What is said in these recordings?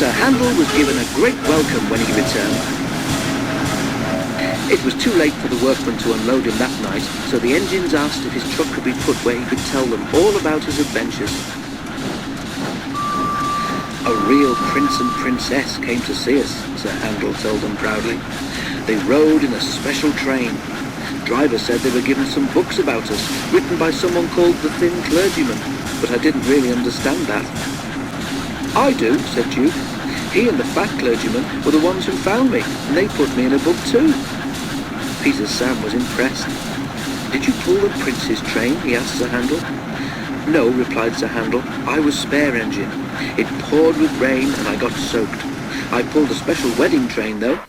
Sir Handel was given a great welcome when he returned. It was too late for the workmen to unload him that night, so the engines asked if his truck could be put where he could tell them all about his adventures. A real prince and princess came to see us, Sir Handel told them proudly. They rode in a special train. Driver said they were given some books about us, written by someone called the Thin Clergyman, but I didn't really understand that. I do, said Duke. He and the Fat Clergyman were the ones who found me, and they put me in a book too. Peter Sam was impressed. Did you pull the prince's train? He asked Sir Handel. No, replied Sir Handel. I was spare engine. It poured with rain and I got soaked. I pulled a special wedding train though.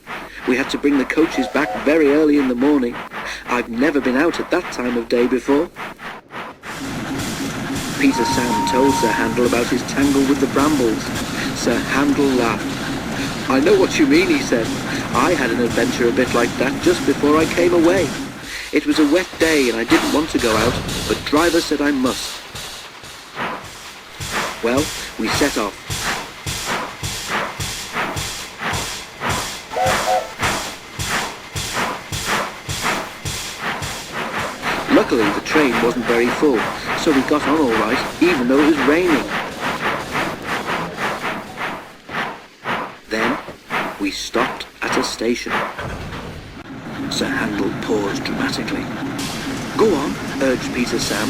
We had to bring the coaches back very early in the morning. I've never been out at that time of day before. Peter Sam told Sir Handel about his tangle with the brambles. Sir Handel laughed. I know what you mean, he said. I had an adventure a bit like that just before I came away. It was a wet day and I didn't want to go out, but driver said I must. Well, we set off. Luckily, the train wasn't very full, so we got on all right, even though it was raining. Then, we stopped at a station. Sir Handel paused dramatically. Go on, urged Peter Sam.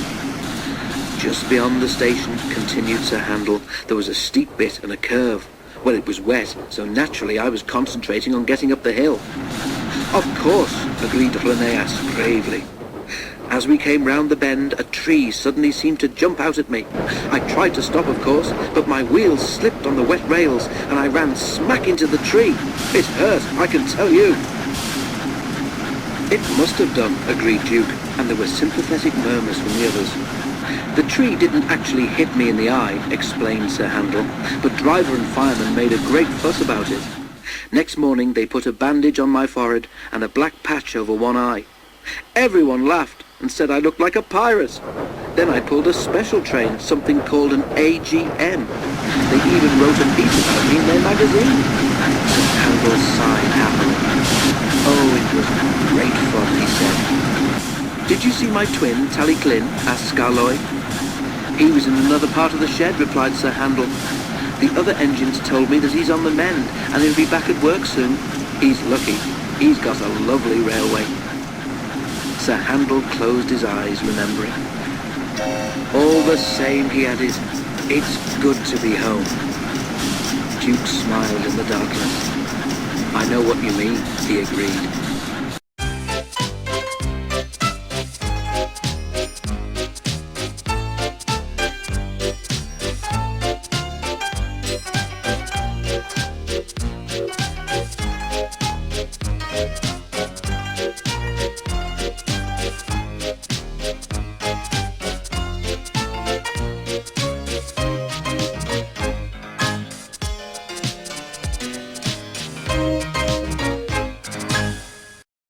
Just beyond the station, continued Sir Handel, there was a steep bit and a curve. Well, it was wet, so naturally I was concentrating on getting up the hill. Of course, agreed Linnaeus gravely. As we came round the bend, a tree suddenly seemed to jump out at me. I tried to stop, of course, but my wheels slipped on the wet rails and I ran smack into the tree. It hurt, I can tell you. It must have done, agreed Duke, and there were sympathetic murmurs from the others. The tree didn't actually hit me in the eye, explained Sir Handel, but driver and fireman made a great fuss about it. Next morning they put a bandage on my forehead and a black patch over one eye. Everyone laughed and said I looked like a pirate. Then I pulled a special train, something called an AGM. They even wrote a piece about me in their magazine. Sir Handel sighed happily. Oh, it was great fun, he said. Did you see my twin, Talyllyn? Asked Scarloy. He was in another part of the shed, replied Sir Handel. The other engines told me that he's on the mend and he'll be back at work soon. He's lucky. He's got a lovely railway. Sir Handel closed his eyes, remembering. All the same, he added, it's good to be home. Duke smiled in the darkness. I know what you mean, he agreed.